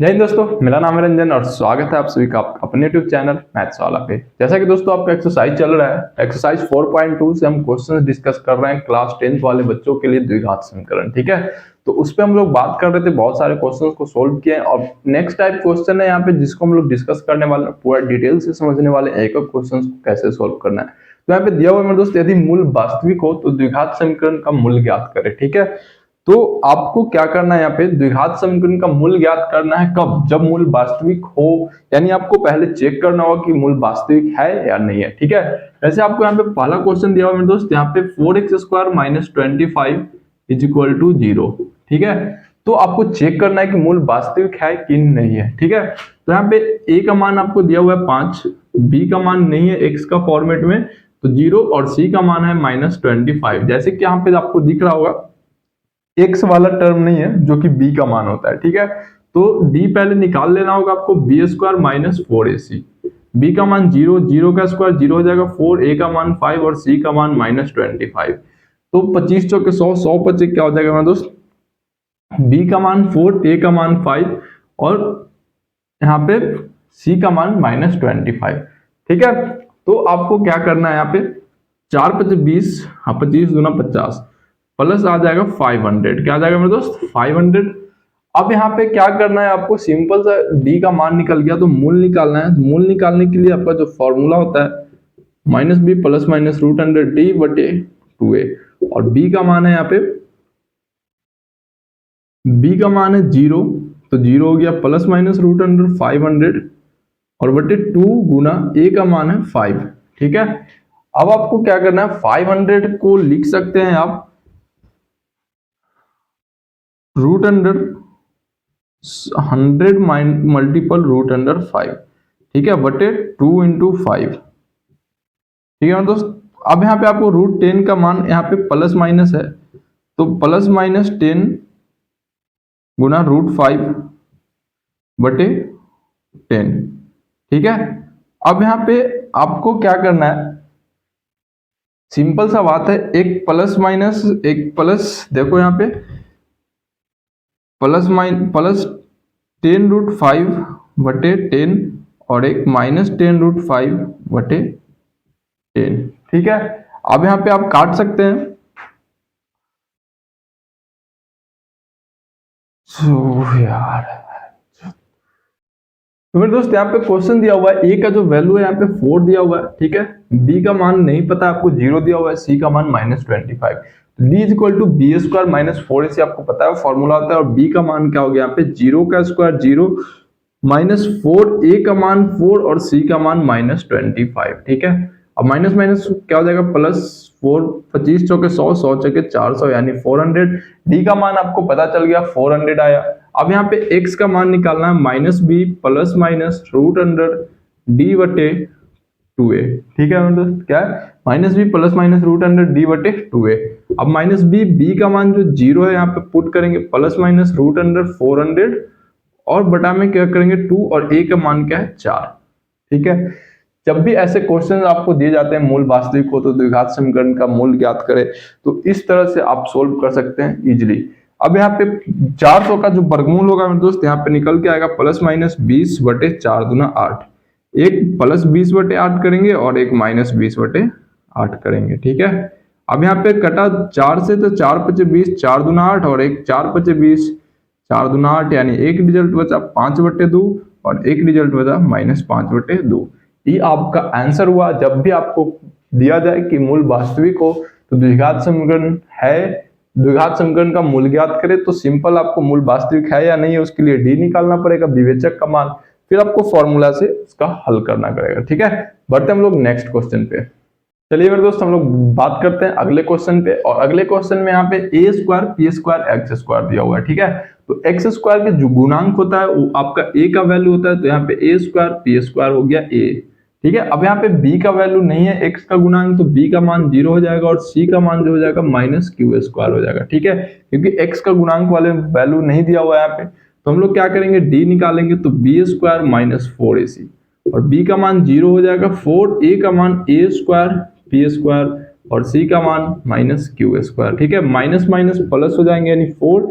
जय हिंद दोस्तों, मेरा नाम है रंजन और स्वागत है आप सभी का अपने यूट्यूब चैनल मैथ्स वाला पे। जैसा कि दोस्तों आपका एक्सरसाइज चल रहा है, एक्सरसाइज 4.2 से हम क्वेश्चंस डिस्कस कर रहे हैं क्लास 10th वाले बच्चों के लिए द्विघात समीकरण। ठीक है, तो उस पर हम लोग बात कर रहे थे, बहुत सारे क्वेश्चंस को सोल्व किए और नेक्स्ट टाइप क्वेश्चन है यहाँ पे जिसको हम लोग डिस्कस करने वाले हैं, पूरा डिटेल से समझने वाले एक एक क्वेश्चन को कैसे सोल्व करना है। तो यहाँ पे दिया हुआ मेरे दोस्त, यदि मूल वास्तविक हो तो द्विघात समीकरण का मूल ज्ञात करें। ठीक है, तो आपको क्या करना है, यहाँ पे द्विघात समीकरण का मूल ज्ञात करना है कब, जब मूल वास्तविक हो, यानी आपको पहले चेक करना होगा कि मूल वास्तविक है या नहीं है। ठीक है, वैसे आपको यहाँ पे पहला क्वेश्चन दिया हुआ मेरे दोस्त, यहाँ पे 4x² - 25 = 0। ठीक है, तो आपको चेक करना है कि मूल वास्तविक है कि नहीं है। ठीक है, तो यहाँ पे a का मान आपको दिया हुआ है 5, b का मान नहीं है x का फॉर्मेट में तो 0 और c का मान है -25। जैसे कि यहाँ पे आपको दिख रहा होगा x वाला टर्म नहीं है जो कि b का मान होता है। ठीक है, तो d पहले निकाल लेना होगा आपको, b² - 4ac, b का मान 0, 0 का स्क्वायर 0 हो जाएगा 4, a का मान 5 और c का मान -25। तो 25 चौके 100, 100 बचे क्या हो जाएगा मेरा दोस्त, b का मान 4, a का मान 5 और यहाँ पे c का मान -25। ठीक है, तो आपको क्या करना है, यहाँ पे 4 × 5 = 20, हाँ 25 × 50 प्लस आ जाएगा 500। क्या आ जाएगा मेरे दोस्त, 500। अब यहाँ पे क्या करना है आपको, सिंपल सा d का मान निकल गया तो मूल निकालना है। मूल निकालने के लिए आपका जो फॉर्मूला होता है -b ± √d/2a, और b का मान है यहाँ पे, b का मान है 0 तो 0 हो गया ± √500 और बटे 2 गुना a का मान है 5। ठीक है, अब आपको क्या करना है, 500 को लिख सकते हैं आप √100 मल्टीपल √5। ठीक है, बटे 2 × 5। ठीक है दोस्त, अब यहाँ पे आपको √10 का मान यहाँ पे प्लस माइनस है तो ±10 गुना √5 बटे 10। ठीक है, अब यहाँ पे आपको क्या करना है, सिंपल सा बात है, एक प्लस माइनस एक प्लस, देखो यहाँ पे प्लस 10√5 बटे 10 और एक -10√5 बटे 10। ठीक है, अब यहाँ पे आप काट सकते हैं। यार तो मेरे दोस्त यहाँ पे क्वेश्चन दिया हुआ है, a का जो वैल्यू है यहाँ पे 4 दिया हुआ है। ठीक है, b का मान नहीं पता आपको, 0 दिया हुआ है, c का मान -25। d = b² - 4ac आपको पता है फॉर्मूला होता है, और b का मान क्या हो गया यहाँ पे, 0 का स्क्वायर 0 -4, a का मान 4 और c का मान -25। ठीक है, अब माइनस माइनस क्या हो जाएगा, +4, 25 चौके 100, 100 चौके 400 यानी 400। d का मान आपको पता चल गया 400 आया। अब यहाँ पे x का मान निकालना है, -b ± √100 d/2a। ठीक है मतलब क्या है, -b ± √100 d/2a। अब -b का मान जो 0 है यहाँ पे पुट करेंगे, ± √100 400 और बटा में क्या करेंगे 2 और a का मान क्या है 4। ठीक है, जब भी ऐसे क्वेश्चन आपको दिए जाते हैं मूल वास्तविक हो तो द्विघात समीकरण का मूल ज्ञात करें, तो इस तरह से आप सोल्व कर सकते हैं इजीली। अब यहाँ पे 400 का जो वर्गमूल होगा मेरे दोस्त, यहाँ पे निकल के आएगा +-20 बटे 4 दूना 8। एक +20 बटे 8 करेंगे और एक -20 बटे 8 करेंगे। ठीक है, अब यहाँ पे कटा 4 से तो 4 × 5 = 4 दूना 8 और एक 4 × 5 = 4 दूना 8, यानी एक रिजल्ट बचा 5/2 और एक रिजल्ट बचा -5/2। ये आपका आंसर हुआ। जब भी आपको दिया जाए कि मूल वास्तविक हो तो द्विघात समीकरण है, द्विघात समीकरण का मूल ज्ञात करें, तो सिंपल आपको मूल वास्तविक है या नहीं है उसके लिए d निकालना पड़ेगा, विवेचक का मान, फिर आपको फॉर्मूला से उसका हल करना पड़ेगा। ठीक है, बढ़ते हम लोग नेक्स्ट क्वेश्चन पे। चलिए मेरे दोस्त, हम लोग बात करते हैं अगले क्वेश्चन पे, और अगले क्वेश्चन में यहाँ पे a² p² x² दिया हुआ है। ठीक है, तो x² के जो गुणांक होता है वो आपका a का वैल्यू होता है, तो यहाँ पे a² p² हो गया a। ठीक है, अब यहाँ पे b का वैल्यू नहीं है, x का गुणांक, तो b का मान 0 हो जाएगा और c का मान जो हो जाएगा -q² हो जाएगा। ठीक है, क्योंकि x का गुणांक वाले वैल्यू नहीं दिया हुआ है यहाँ पे, तो हम लोग क्या करेंगे, d निकालेंगे, तो b² - 4ac और b का मान 0 हो जाएगा 4, a का मान a² p² और c का मान -q²। ठीक है, माइनस माइनस प्लस हो जाएंगे यानी 4,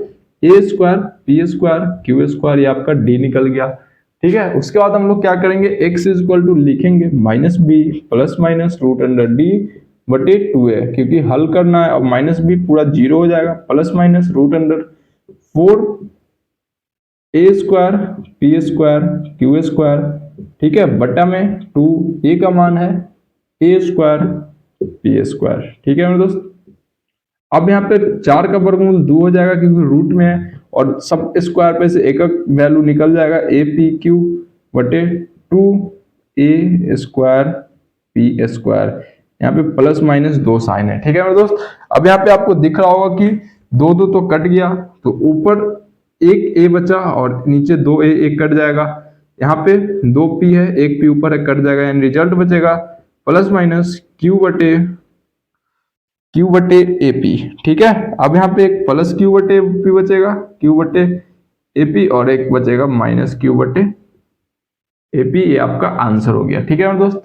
A square P square Q square, ये आपका डी निकल गया। ठीक है, उसके बाद हम लोग क्या करेंगे, x इज इक्वल टू लिखेंगे minus B plus minus root under D बटे 2a, क्योंकि हल करना है। और माइनस बी पूरा जीरो हो जाएगा, plus minus root under 4 A square P square Q square, ठीक है, बटा में 2 ए का मान है ए स्क्वायर पी स्क्वायर। ठीक है मेरे दोस्त, अब यहाँ पे 4 का वर्गमूल 2 हो जाएगा क्योंकि रूट में है, और सब स्क्वायर पे से एक वैल्यू निकल जाएगा, ए पी क्यू बटे 2 ए स्क्वायर पी स्क्वायर। यहाँ पे प्लस माइनस 2 साइन है। ठीक है मेरे दोस्त, अब यहाँ पे आपको दिख रहा होगा कि 2 2 तो कट गया, तो ऊपर एक ए बचा और नीचे 2 ए, एक कट जाएगा। यहाँ पे 2 पी है, एक पी ऊपर है, कट जाएगा, यानी रिजल्ट बचेगा प्लस माइनस क्यू बटे ए पी। ठीक है, अब यहाँ पे एक प्लस क्यू बटे ए पी बचेगा, क्यू बटे ए पी, और एक बचेगा माइनस क्यू बटे ए पी। ये आपका आंसर हो गया। ठीक है मेरे दोस्त,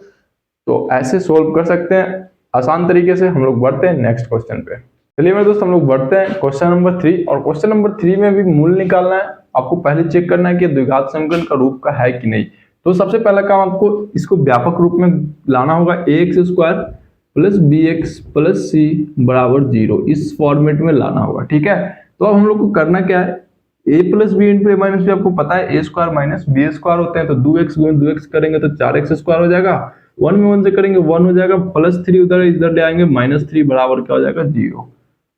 तो ऐसे सोल्व कर सकते हैं आसान तरीके से। हम लोग बढ़ते हैं नेक्स्ट क्वेश्चन पे। चलिए मेरे दोस्त, हम लोग बढ़ते हैं क्वेश्चन नंबर 3, और क्वेश्चन नंबर 3 में भी मूल निकालना है। आपको पहले चेक करना है कि द्विघात समीकरण का रूप का है कि नहीं। तो सबसे पहला काम आपको इसको व्यापक रूप में लाना होगा, A X square plus B X plus C बराबर 0, इस फॉर्मेट में लाना होगा। ठीक है, तो अब हम लोग को करना क्या है, a plus B into A minus B, आपको पता है A square minus B square होते हैं, तो 2x गुण 2x करेंगे तो 4x स्क्वायर हो जाएगा, 1 में 1 से करेंगे 1 हो जाएगा, प्लस 3 उधर इधर ले आएंगे माइनस 3 बराबर क्या हो जाएगा 0।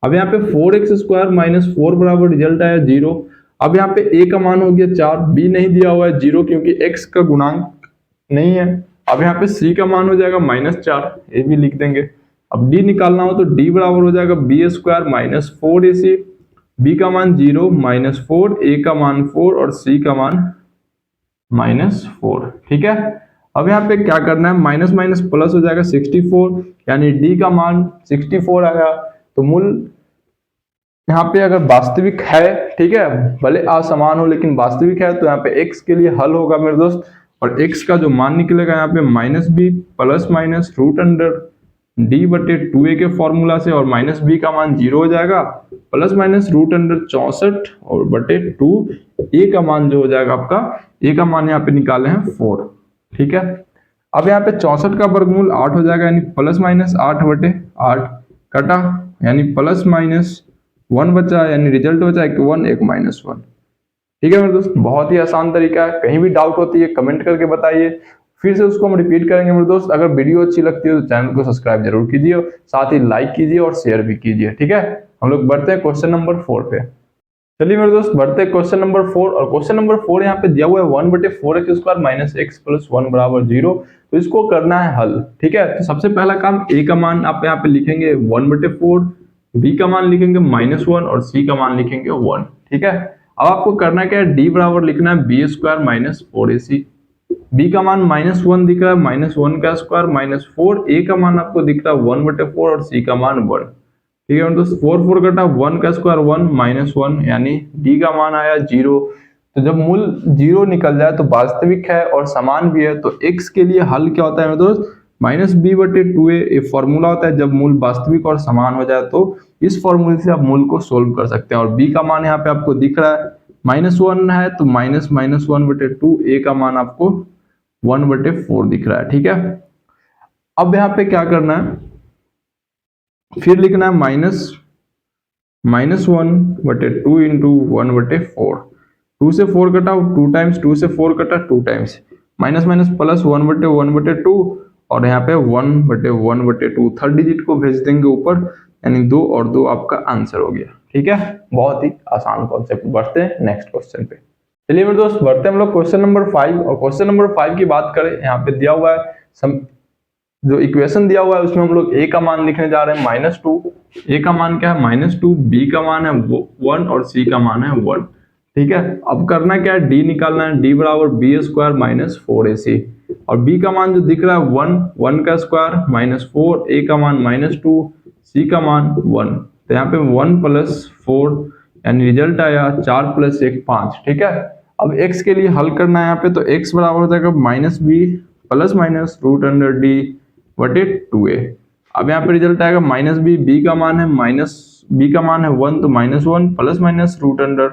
अब यहाँ पे 4x स्क्वायर माइनस 4 बराबर रिजल्ट आया 0। अब यहाँ पे a का मान हो गया 4, b नहीं दिया हुआ है 0 क्योंकि x का गुणांक नहीं है। अब यहाँ पे c का मान हो जाएगा -4, ये भी लिख देंगे। अब d निकालना हो तो d बराबर हो जाएगा B square minus 4ac, b का मान 0 -4, a का मान 4 और c का मान -4। ठीक है, अब यहाँ पे क्या करना है, माइनस माइनस प्लस हो जाएगा 64, यानी d का मान 64 आया। तो मूल यहाँ पे अगर वास्तविक है, ठीक है, भले असमान हो लेकिन वास्तविक है, तो यहाँ पे x के लिए हल होगा मेरे दोस्त, और x का जो मान निकलेगा यहाँ पे minus B plus minus root under D बटे 2a के फॉर्मूला से, और माइनस बी का मान 0 हो जाएगा, प्लस माइनस रूट अंडर 64 और बटे 2 a का मान जो हो जाएगा आपका, a का मान यहाँ पे निकाले हैं 4। ठीक है, अब यहाँ पे 64 का वर्गमूल 8 हो जाएगा, यानी प्लस माइनस 8 बटे 8 कटा, यानी प्लस माइनस 1 बचा, यानी रिजल्ट बचा एक 1 एक -1। ठीक है मेरे दोस्त, बहुत ही आसान तरीका है। कहीं भी डाउट होती है कमेंट करके बताइए, फिर से उसको हम रिपीट करेंगे मेरे दोस्त। अगर वीडियो अच्छी लगती है तो चैनल को सब्सक्राइब जरूर कीजिए, साथ ही लाइक कीजिए और शेयर भी कीजिए। ठीक है, हम लोग बढ़ते हैं क्वेश्चन नंबर 4 पे। चलिए मेरे दोस्त, बढ़ते हैं क्वेश्चन नंबर 4, और क्वेश्चन नंबर 4 यहाँ पे दिया हुआ है 1 बटे 4x square minus x plus 1 बराबर 0। तो इसको करना है हल। ठीक है, तो सबसे पहला काम, a का मान आप यहाँ पे लिखेंगे 1 बटे 4, b का मान लिखेंगे -1 और c का मान लिखेंगे 1। ठीक है, अब आपको करना क्या है, d बराबर लिखना है B square minus 4ac, b का मान -1 दिख रहा है, -1 का स्क्वायर -4, a का मान आपको दिख रहा है 1 बटे 4 और c का मान 1। ठीक है दोस्तों, 4 4 कटा, 1 का स्क्वायर 1 -1, यानी d का मान आया 0। तो जब मूल 0 निकल जाए तो वास्तविक है और समान भी है, तो x के लिए हल क्या होता है मेरे दोस्त, माइनस बी बटे 2a, ये फॉर्मूला होता है। जब मूल वास्तविक और समान हो जाए तो इस फॉर्मूले से आप मूल को सोल्व कर सकते हैं। और b का मान यहाँ पे आपको दिख रहा है -1 है, तो -1 बटे 2, a का मान आपको 1 बटे 4 दिख रहा है। ठीक है, अब यहाँ पे क्या करना है, फिर लिखना है -1 बटे 2 इंटू 1 बटे 4, 2 से 4 कटा 2 टाइम्स, 2 से 4 कटा 2 टाइम्स, माइनस माइनस प्लस 1 बटे 2, और यहाँ पे 1 बटे 2 थर्ड डिजिट को भेज देंगे ऊपर, यानी 2 और 2 आपका आंसर हो गया। ठीक है, बहुत ही आसान कॉन्सेप्ट। बढ़ते हैं नेक्स्ट क्वेश्चन पे। चलिए मेरे दोस्त, बढ़ते हैं हम लोग क्वेश्चन नंबर 5, और क्वेश्चन नंबर 5 की बात करें, यहाँ पे दिया हुआ है जो इक्वेशन दिया हुआ है उसमें हम लोग a का मान लिखने जा रहे हैं -2, a का मान क्या है -2, b का मान है 1 और c का मान है 1। ठीक है, अब करना क्या है, d निकालना है, d बराबर बी स्क्वायर माइनस 4ac, और b का मान जो दिख रहा है 1 का स्क्वायर -4, a का मान -2, c का मान 1। तो यहाँ पे 1 + 4, यानी रिजल्ट आया 4 + 1 5। ठीक है, अब x के लिए हल करना है यहाँ पे, तो x बराबर हो जाएगा -b plus minus root under d बटे 2a। अब यहाँ पे रिजल्ट आएगा -b, b का मान है बी का मान है 1 तो -1 प्लस माइनस रूट अंडर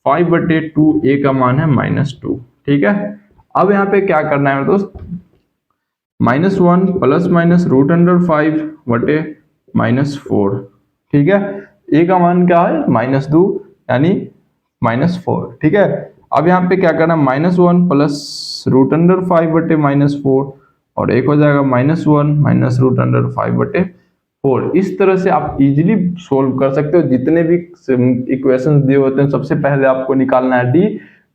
5/2, ए का मान है -2। ठीक है, अब यहाँ पे क्या करना है दोस्त, -1 प्लस माइनस रूट अंडर 5/-4। ठीक है, ए का मान क्या है -2 यानी -4। ठीक है, अब यहाँ पे क्या करना है, -1 प्लस रूट अंडर 5/-4 और एक हो जाएगा -1 माइनस रूट अंडर 5/4। इस तरह से आप इजीली सोल्व कर सकते हो। जितने भी इक्वेशंस दिए होते हैं सबसे पहले आपको निकालना है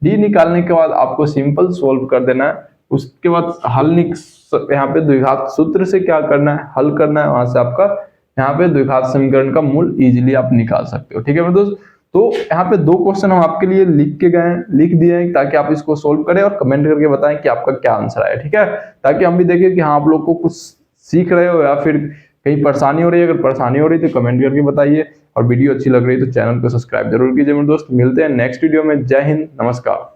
डी निकालने के बाद आपको सिंपल सोल्व कर देना है। उसके बाद हल यहाँ पे द्विघात सूत्र से क्या करना है, हल करना है, वहां से आपका यहाँ पे द्विघात समीकरण का मूल इजीली आप निकाल सकते हो। ठीक है मेरे दोस्त, तो यहाँ पे 2 क्वेश्चन हम आपके लिए लिख दिए हैं ताकि आप इसको सोल्व करें और कमेंट करके बताएं कि आपका क्या आंसर आया। ठीक है, ताकि हम भी देखें कि हाँ आप लोग को कुछ सीख रहे हो या फिर कहीं परेशानी हो रही है। अगर परेशानी हो रही है तो कमेंट करके बताइए, और वीडियो अच्छी लग रही है तो चैनल को सब्सक्राइब जरूर कीजिए मेरे दोस्त। मिलते हैं नेक्स्ट वीडियो में। जय हिंद, नमस्कार।